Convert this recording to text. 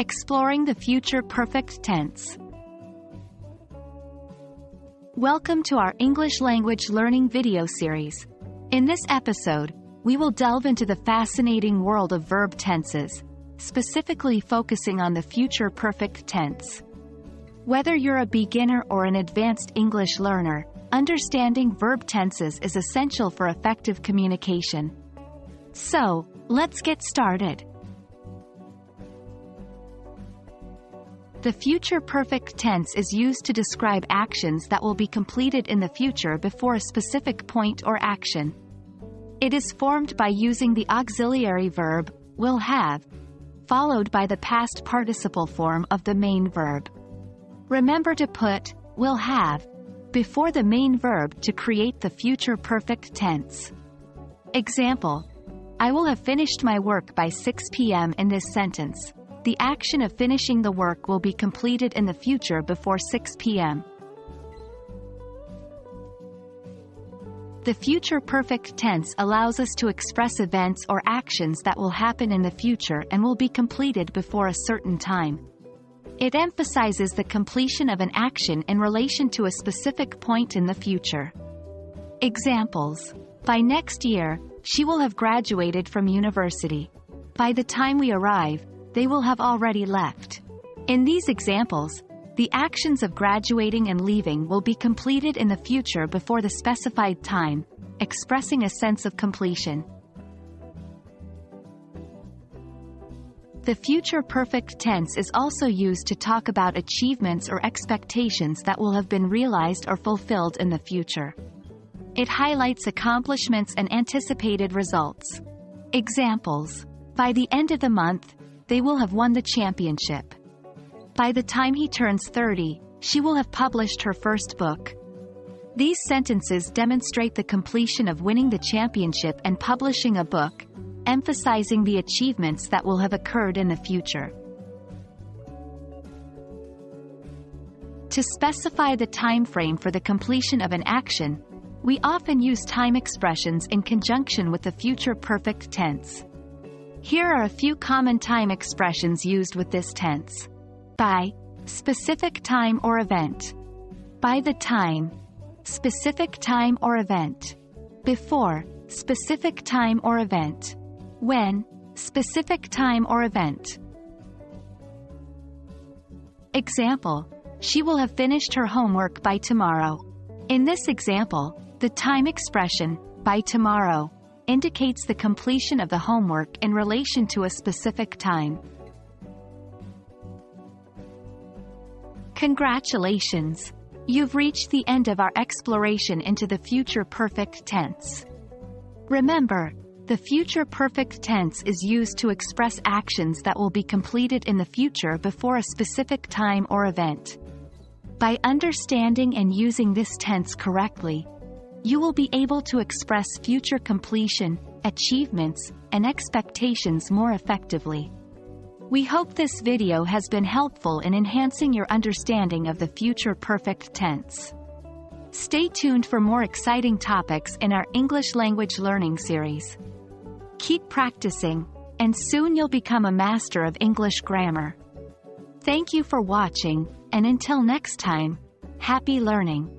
Exploring the future perfect tense. Welcome to our English language learning video series. In this episode, we will delve into the fascinating world of verb tenses, specifically focusing on the future perfect tense. Whether you're a beginner or an advanced English learner, understanding verb tenses is essential for effective communication. So, let's get started. The future perfect tense is used to describe actions that will be completed in the future before a specific point or action. It is formed by using the auxiliary verb, will have, followed by the past participle form of the main verb. Remember to put will have before the main verb to create the future perfect tense. Example: I will have finished my work by 6 p.m. In this sentence, the action of finishing the work will be completed in the future before 6 p.m. The future perfect tense allows us to express events or actions that will happen in the future and will be completed before a certain time. It emphasizes the completion of an action in relation to a specific point in the future. Examples: by next year, she will have graduated from university. By the time we arrive, they will have already left. In these examples, the actions of graduating and leaving will be completed in the future before the specified time, expressing a sense of completion. The future perfect tense is also used to talk about achievements or expectations that will have been realized or fulfilled in the future. It highlights accomplishments and anticipated results. Examples: by the end of the month, they will have won the championship. By the time he turns 30, she will have published her first book. These sentences demonstrate the completion of winning the championship and publishing a book, emphasizing the achievements that will have occurred in the future. To specify the time frame for the completion of an action, we often use time expressions in conjunction with the future perfect tense. Here are a few common time expressions used with this tense. By, specific time or event. By the time, specific time or event. Before, specific time or event. When, specific time or event. Example: she will have finished her homework by tomorrow. In this example, the time expression, by tomorrow, indicates the completion of the homework in relation to a specific time. Congratulations! You've reached the end of our exploration into the future perfect tense. Remember, the future perfect tense is used to express actions that will be completed in the future before a specific time or event. By understanding and using this tense correctly, you will be able to express future completion, achievements, and expectations more effectively. We hope this video has been helpful in enhancing your understanding of the future perfect tense. Stay tuned for more exciting topics in our English language learning series. Keep practicing, and soon you'll become a master of English grammar. Thank you for watching, and until next time, happy learning!